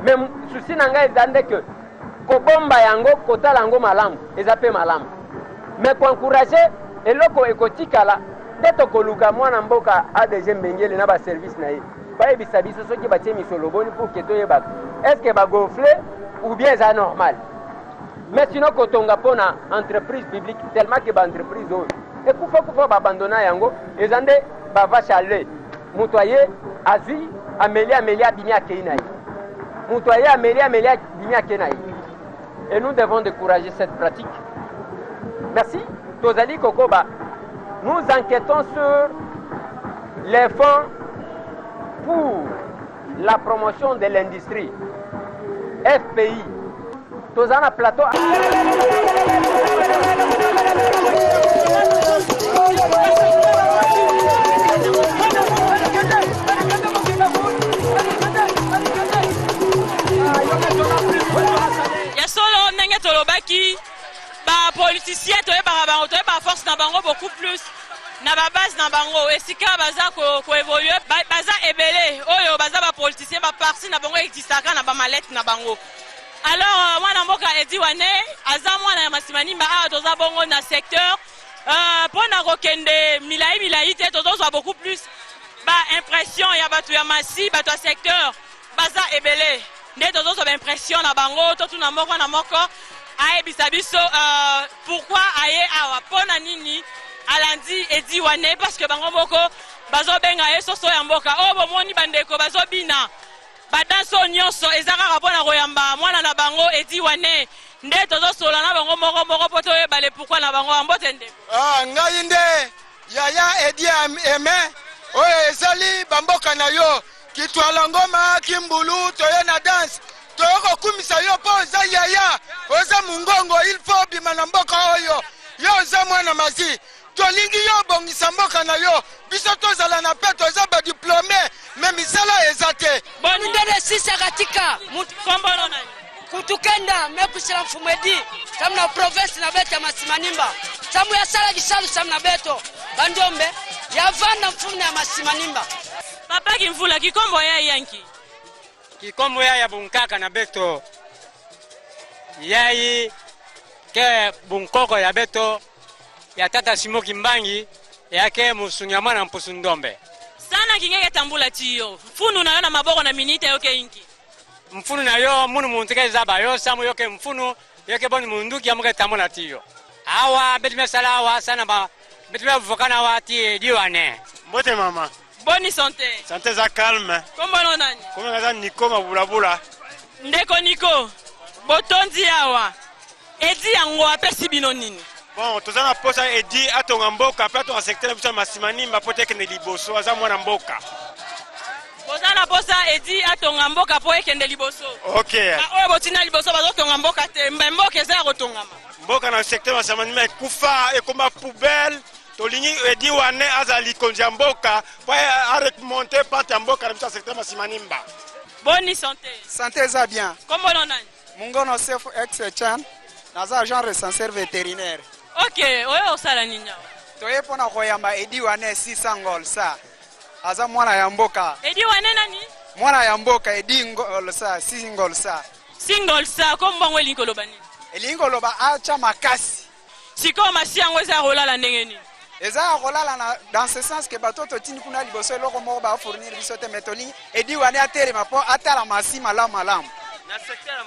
mais souci nanga ezande que ko bomba yango kotala yango malamu ezape malamu mais ko encourager eloko ekotikala teto koluka mwana mboka ADG mbengele na ba service na ye ba ebisa biso soki ba tie misolo boni pour que toyeba est-ce que ba gonfler ou bien ça normal mais sinon kotonga pona entreprise publique tellement que ba entreprise et kufa ba abandonner yango ezande ba vache à lait Moutoye azui Amélia Bimia Keinaï. Moutoye Amélia Bimia Keinaï. Et nous devons décourager cette pratique. Merci. Tozali Kokoba. Nous enquêtons sur les fonds pour la promotion de l'industrie. FPI. Tozana Plateau. Tolobaki ba politicien toyeba bango toyeba force na bango beaucoup plus na ba base na bango esika baza ko évoluer baza ebele oyo baza ba politicien ba parti na bango existaka na ba mallette na bango. Alors mwana mboka edi wane aza mwana ya Masimanimba a toza bongo na secteur pona kokende milai te tozo beaucoup plus ba impression ya batu ya masi batu ya secteur baza ebele nde tozo ba impression na bango to tuna moko na moko ayebisa biso pourquoi aye awa pona nini alandi edi wane parce que bango moko bazobenga ye soso ya mboka o bomoni bandeko bazobina badanso nyonso ezaka pona koyamba mwana na bango edi wane nde tozosola na bango moko poto oyebale pourquoi na bango ambote nde ngai nde yaya edi eme oyo ezali bamboka na yo kitwala ngoma kimbulu toye na danse toyoko kumisa yo po oza yaya oza mungongo il faut bima na mboka oyo yo oza mwana mazi tolingi yo bongisa mboka na yo biso tozala na pe toza badiplome me misala eza te ndele sisa katika kombono nani kutukenda mekusela mfumedi tamu na province na beto ya Masimanimba tamu ya sala gisalu tamu na beto bandombe yavanda mfumu ya Masimanimba papa kimvula kikombo ya yanki kikombo ya bunkaka na beto yai ke bunkoko ya beto ya tata Simoki Mbangi yake musunya mwana mpusundombe sana kingeke tambula tiyo mfunu na yona maboko na minite yoke inki mfunu na yo munu muntike zaba yo samu yoke mfunu yoke boni munduki ya muke tambula tiyo awa beti mesala awa sana ba beti vokana wati diwane mbote mama bonne santé santé za calme kombono nani komona za niko mabulabula ndeko niko botondi awa edi yango apesi bino nini bon tozana posa edi atonga mboka pe atonga secteur biso Masimanimba po tekende liboso aza mwana mboka bozana posa edi atonga mboka po ekende liboso OK oyo botina liboso bazotonga mboka te mboka eza kotongama mboka na secteur Masimanimba ekufa ekoma poubelle tolingi edi wane aza likonzi ya mboka po aremonte pante ya mboka na biso secteur Masimanimba bonne santé santé eza bien kombono nani mungono chef ex chan naza agent recenseur vétérinaire OK oyo osala nini toye pona koyamba edi wane 600 ngol sa aza mwana ya mboka edi wane nani mwana ya mboka edi ngol sa 6 ngol sa Single ça comme bango elingo loba nini? Elingo loba acha makasi. Siko masi yango eza rolala ndenge nini? Eza rolala dans ce sens que batoto tindi kuna liboso eloko moko ba fournir biso te metoli edi wane aterema po atala masi malamu.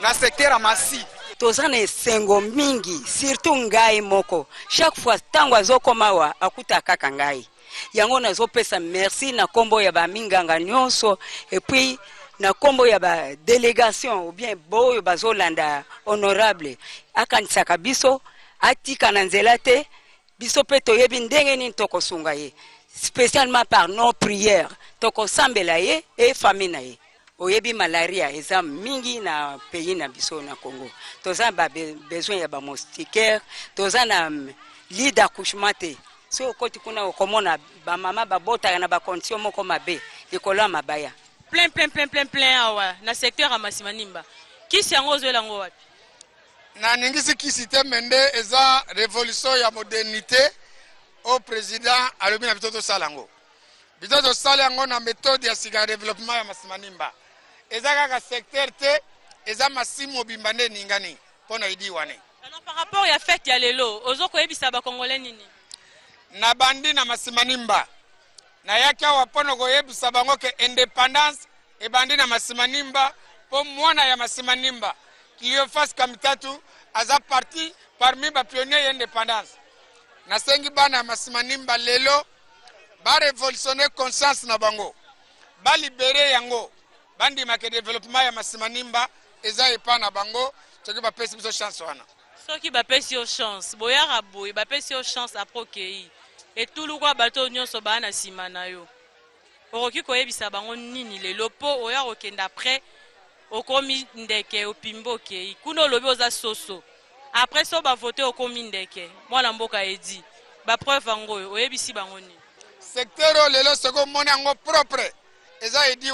Na secteur ya masi. Toza na esengo mingi surtout ngai moko chaque fois tango azokomawa akuta kaka ngai yango nazopesa merci na kombo ya ba minganga nyonso et puis na kombo ya ba délégation ou bien boyo bazolanda honorable akanisaka biso atika na nzela te biso pe toyebi ndenge nini tokosunga ye spécialement par nos prières tokosambela ye et famille na ye. Oyebi malaria eza mingi na pays na biso na Congo. Toza ba besoin ya ba moustiquaire, toza na lit d'accouchement te. So koti kuna okomona ba mama ba bota na ba condition moko mabe ekola mabaya. Plein awa na secteur ya Masimanimba. Kisi yango zo lango wapi? Na ningisi kisi te mende eza révolution ya modernité au président alobi na bitoto salango. Bitoto salango na méthode ya siga développement ya Masimanimba. Eza kaka secteur te eza masimu bimbane ningani pona idi wane. Alors par rapport ya fête ya lelo ozoko yebisa ba congolais nini? Na bandi na Masimanimba na yaki awa pono koyebisa bango ke indépendance e bandi na Masimanimba po mwana ya Masimanimba Cleophas Kamitatu aza parti parmi ba pionniers ya indépendance. Na sengi bana ya Masimanimba lelo ba révolutionner conscience na bango ba libérer yango bandi make développement ya Masimanimba eza epa na bango soki bapesi biso chance wana soki bapesi yo chance boyaka boye bapesi yo chance aprokei etuluka bato nyonso baa na nsima na yo okoki koyebisa bango nini lelo po oya kokenda après okomi ndeke opimba okei kuna olobi oza soso après so bavote okomi ndeke mwana mboka edi bapreuve yango oyebisi bango nini secteur lelo soko mona yango propre eza edi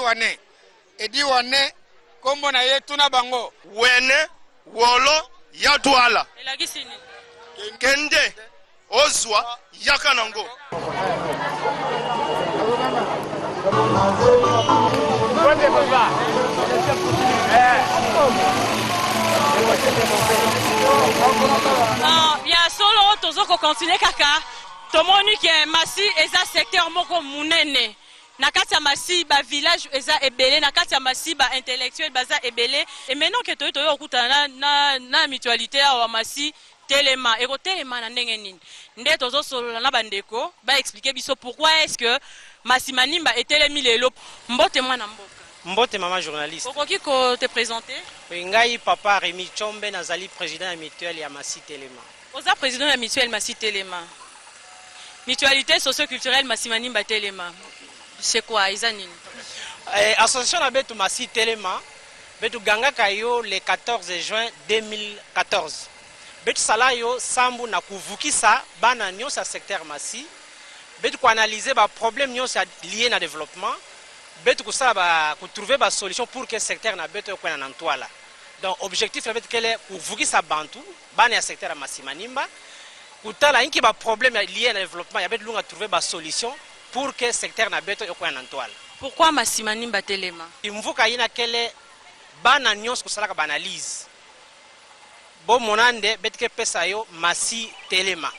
wane kombo na ye tuna bango wene wolo ya douala elakisi nini kende ozwa yaka nango ya solo tozoko continuer kaka tomoni ke Masi eza secteur moko munene na kati ya Masi ba village eza ebele na kati ya Masi ba intellectuel baza ebele et maintenant que toyo okutana na mutualité ya Masi telema eko telema na ndenge nini nde tozo solola na bandeko ba expliquer biso pourquoi est-ce que Masimanimba etelemi lelo mbote mwana mboka Mbote mama journaliste. Okoki ko te présenter? Ngai papa Rémi Chombe nazali président ya mutuelle ya Masi Telema. Oza président ya mutuelle Masi Telema. Mutualité socio-culturelle Masimanimba Telema. C'est quoi eza nini? Association na betu Masi Telema betu gangaka yo le 14 juin 2014. Betu sala yo sambu na kuvukisa bana nyonso ya secteur Masi. Betu ko analyser ba problème nyonso lié na développement. Betu kusaba ku trouver ba solution pour que secteur na betu ko na ntwala. Donc objectif la betu kele kuvukisa bantu bana ya secteur ya Masimanimba. Kutala inki ba problème lié na développement ya betu lunga trouver ba solution pour que secteur na betu ko na ntwala. Pourquoi Masimanimba Telema? Imvuka ina kele bana nyonso kusala ka analyse. Bon monande betke pesa yo Masi Telema.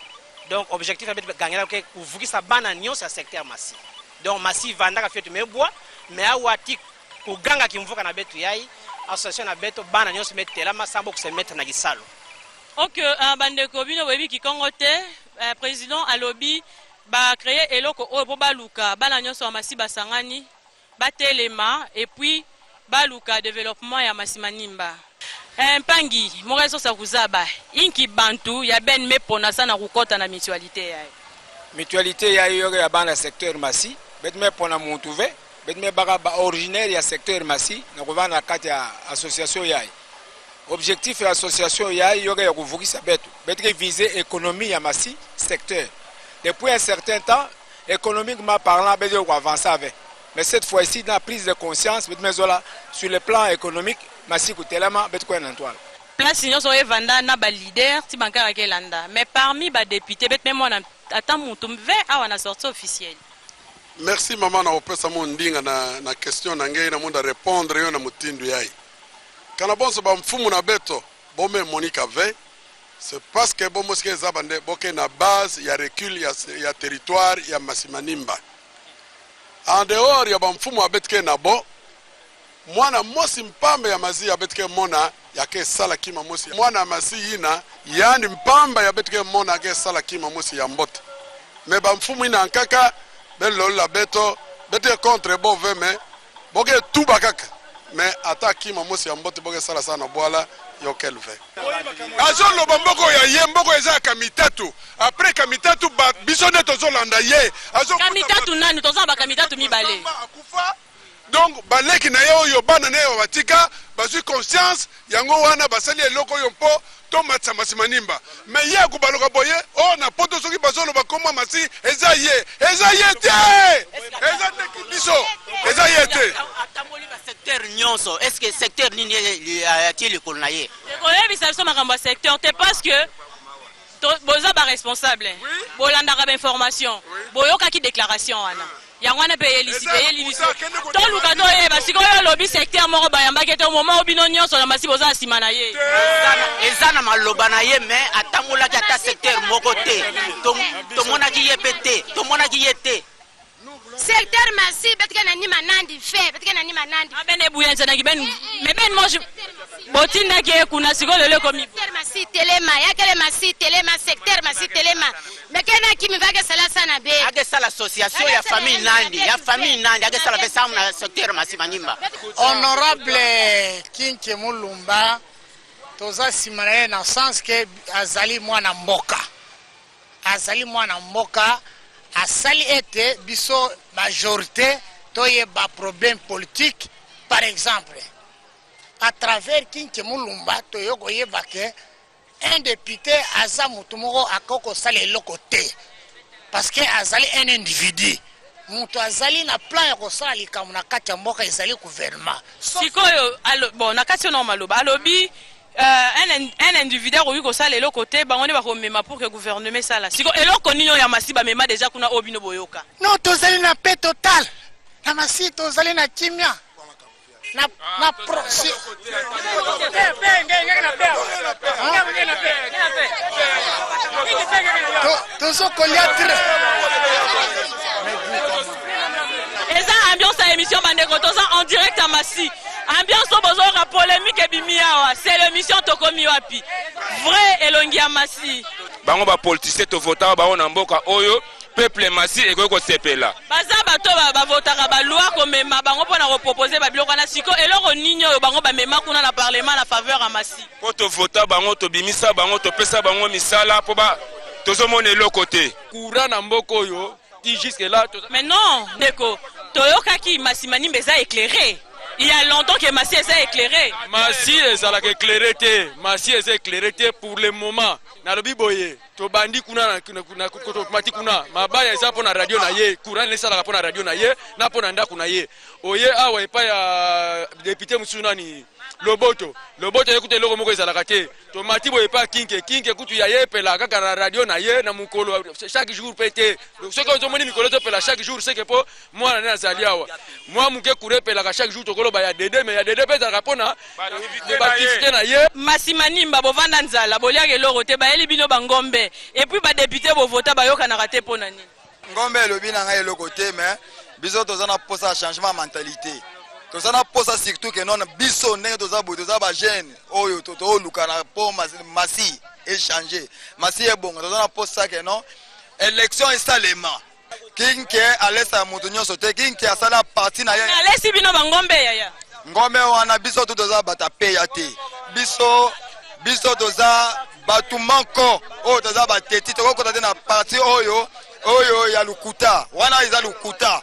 Donc objectif la betu gangela ke kuvukisa bana nyonso ya secteur Masi. Donc Masi vandaka fietu meboa mais awati kuganga kimvuka na betu yai association na betu bana nyonso metela masambo ko se mettre na gisalo. OK bandeko bino webi kikongo te président alobi ba créer eloko o po baluka bana nyonso Masi basangani ba telema et puis baluka développement ya Masimanimba. Mpangi moreso sa kuzaba inki bantu ya ben mepona sana kukota na mutualité yai. Mutualité yai yoga ya bana secteur Masi bet mepona muntuve bet me baga ba originaire ya secteur Masi na kuvana kati ya association yai. Objectif ya association yai yoga ya kuvukisa betu betre viser économie ya Masi secteur. Depuis un certain temps économiquement parlant beto ko avancer avec. Mais cette fois-ci dans la prise de conscience bet mezola sur le plan économique Masi kutelema bet ko na ntwala. Place nyonso evanda na ba leader ti bankara kelanda mais parmi ba député bet même on attend mutu mve awa na sortie officielle. Merci maman na opesa mo ndinga na question na ngei na munda répondre yo na mutindu yai. kana bonso ba mfumu na beto bome Monica ve c'est parce que bon moské zabande boke na base ya recul ya territoire ya Masimanimba en dehors ya ba mfumu abetke na bo mwana mosi mpamba ya mazi ya betke mona yake sala kima mosi mwana masi yina yani mpamba ya betke mona yake sala kima mosi ya mbote me ba mfumu ina nkaka belo la beto bete contre bo veme boke tuba kaka mais attaque mamosi ya mbote boke sala sana boala yo kelve azo lo bamboko ya ye mboko eza kamitatu après kamitatu ba bisone tozo landa ye azo kamitatu nani tozo ba kamitatu mibale donc baleki na yo yo bana ne yo batika bazui conscience yango wana basali eloko yo mpo to matsa Masimanimba mais ye kubaloka boye o na poto soki bazolo bakoma masi eza ye te eza tekibiso eza ye te secteur nyonso est-ce que secteur nini ya tili kolona ye ekoyebisa biso makambo ya secteur te parce que boza ba responsable bolandaka ba information boyokaki déclaration wana yango wana pe yelisi to luka to yeba sikoyo lobi secteur moko bayambaki te moment obino nyonso na masi boza nsima na ye eza na maloba na ye mais atangolaki ata secteur moko te tomonaki ye pe te tomonaki ye te secteur Massi betike na nima nandi fe betike na nima nandi abene buyenza na giben meben moje botinda ke kuna sigolo le komi secteur Massi telema yakele Massi telema secteur Massi telema mekena kimi vage sala sana be age sala association ya famille nandi age sala pesa na secteur Masimanimba honorable Kinke Mulumba toza simanaye na sens que azali mwana mboka asali ete biso majorité toye ba problème politique par exemple à travers Kinke Mulumba toyoko yebake un député aza mutu moko akoko sala eloko te parce que azali un individu mutu azali na plan ya kosala likambo na kati ya mboka ezali gouvernement sikoyo bon na kati no maloba alobi un individu oyi kosala eloko te bango ne bakomema pour que gouvernement sala siko eloko nino ya masiba mema déjà kuna obino boyoka non tozali na paix totale na masi tozali na kimia na pro si tozo koliatre eza ambiance à émission bandeko toza en direct à Massi ambiance bozora polémique et bimiawa c'est l'émission tokomi wapi vrai elongi ya Massi bango ba politicien to vota ba ona mboka oyo peuple Massi eko ko sepela baza bato ba votaka ba loi ko mema bango pona ko proposer ba biloko na siko eloko ninyo yo bango ba mema kuna na parlement na faveur à Massi po to vota bango to bimisa bango to pesa bango misala po ba tozo mona eloko te courant na mboko oyo ti jusque là mais non ndeko toyokaki Masimanimba eza éclairé. Il y a longtemps que Massi est éclairé. Massi est éclairé. Massi est éclairé pour le moment. Nalobi boye. To bandi kuna na automati kuna. Mabaya eza pona radio na ye. Courant ne sala pona radio na ye. Na pona ndaku na ye. Oye awa epa ya député musunani. Loboto écoute loko moko ezalaka te. Tomati boye pa kinke kutu ya ye pela kaka na radio na ye na mukolo chaque jour pété. Ce que on moni mikolo to pela chaque jour c'est que po moi na azali awa. Moi muke kure pela chaque jour tokolo ba ya dede mais ya dede pe za pona de baptiste na ye. Masimanimba bovanda nzala boliake loko te ba eli bino bangombe et puis ba député bo vota ba yoka na raté pona nini. Ngombe lobi na ngai loko te mais biso tozana posa changement mentalité. Tozana posa surtout que non biso ndenge toza ba jeune oyo to luka na po Massi échanger Massi est bon tozana posa que non élection installema kinke alesa mutu nyonso te kinke asala parti na ye alesi bino bangombe yaya ngombe wana biso toza bata peya te biso toza batu manko oyo toza bateti tokokota te na parti oyo ya lukuta wana eza lukuta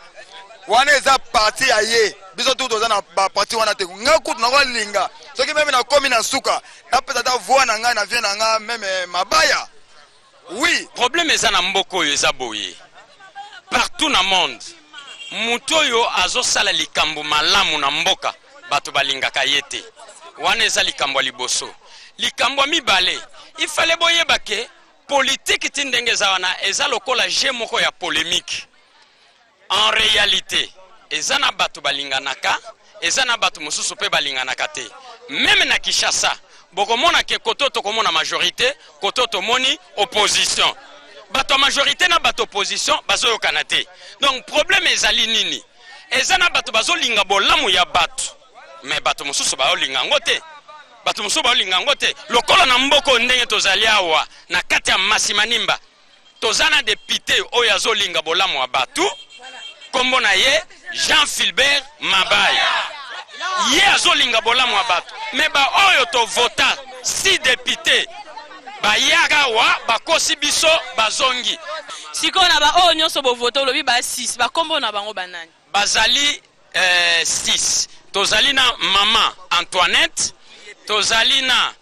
wana eza parti ya ye biso tu toza na parti wana te nga kutu na kwa linga soki meme na komi na suka napesa ta voix na ngai na vie na nga meme mabaya oui problème eza na mboko oyo eza boye partout na monde mutu oyo azosala likambo malamu na mboka bato balingaka ye te wana eza likambo ya liboso likambo ya mibale ifale boyeba ke politique ti ndenge eza wana eza lokola je moko ya polémique en réalité eza na bato balinganaka eza na bato mosusu pe balinganaka te. Même na Kinshasa bokomona ke koto tokomona majorité, koto tomoni opposition. Bato majorité na bato opposition bazoyokana te. Donc problème ezali nini? Eza na bato bazolinga bolamu ya bato, mais bato mosusu baolinga ngo te. Bato mosusu baolinga ngo te. Lokola na mboko ndenge tozali awa na kati ya Masimanimba, tozana député oyo azolinga bolamu ya bato, kombo na ye Jean Philbert Mabaya. Ye azolinga bolamu ya bato, mais ba oyo to vota 6 députés bayaka wa bakosi biso bazongi. Siko na ba oyo nyonso bo voto lobi ba 6 ba kombo na bango banani? Bazali 6. Tozali na Maman Antoinette, tozali na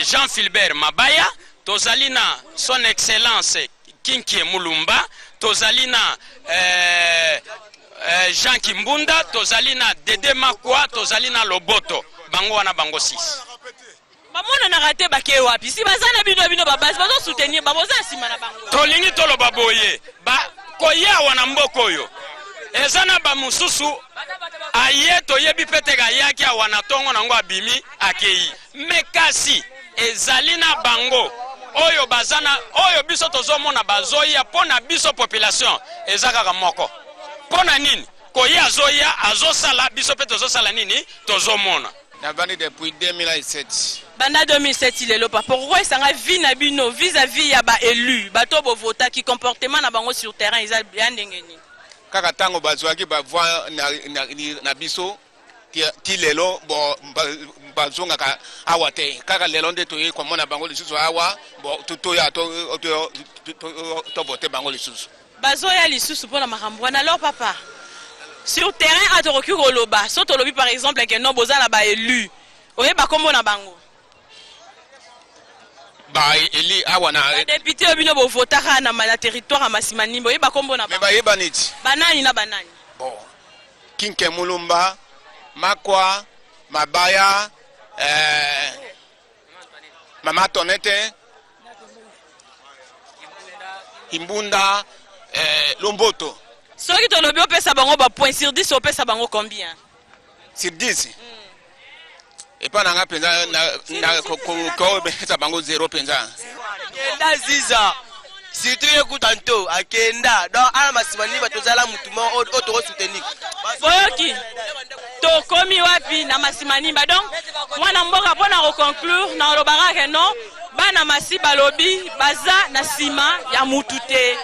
Jean Philbert Mabaya, tozali na Son Excellence Kinkie Mulumba, tozali na Jean Kimbunda, tozali na Dede Makwa, tozali na Loboto. Bango wana bango 6. Bamona na rate bake wapi? Si bazana bino babasi bazo soutenir baboza sima na bango. Tolingi tolo baboye. Ba koya wana mboko yo. Ezana ba mususu aye toyebi pete ga yaki wana tongo nango abimi akei. Mekasi ezali na bango. Oyo bazana oyo biso tozomona bazoya pona biso population ezaka ka moko. Pona nini? Koya azoya azosala biso pe tozosala nini? Tozomona. Navani depuis 2007. Banda 2007 il est là. Pourquoi ça a vie na bino vis-à-vis ya ba élu, bato bo vota qui comportement na bango sur terrain ils a bien ndengeni. Kaka tango bazwaki ba voix na biso ti lelo bo bazonga ka awate. Kaka lelo nde toye kwa mona bango lisusu awa bo tutoya to voter bango lisusu. Bazoya lisusu pona makambo na alors papa. Sur terrain à Toroki Roloba, saute lobby par exemple que non boza na ba élu. Oye ba kombo na bango. Ba eli awana député obino bo votaka na territoire à Masimanimba. Oye ba kombo na bango. Me ba yeba niti. Banani na banani. Bon. Kinke Mulumba, Makwa, Mabaya, Mama Tonete, Imbunda, Lomboto. Ceux qui te lobby opesa bango ba point sur 10 opesa bango combien? Sur 10. Et pas nanga penza na ko besa bango 0 penza. Kenda ziza. Si tu écoutes tanto akenda donc ala Masimanimba tozala mutuma otoro soutenir. Boyoki. To komi wapi na Masimanimba donc mwana mboka pona ko conclure na lobara que non bana masi balobi baza na sima ya mutute.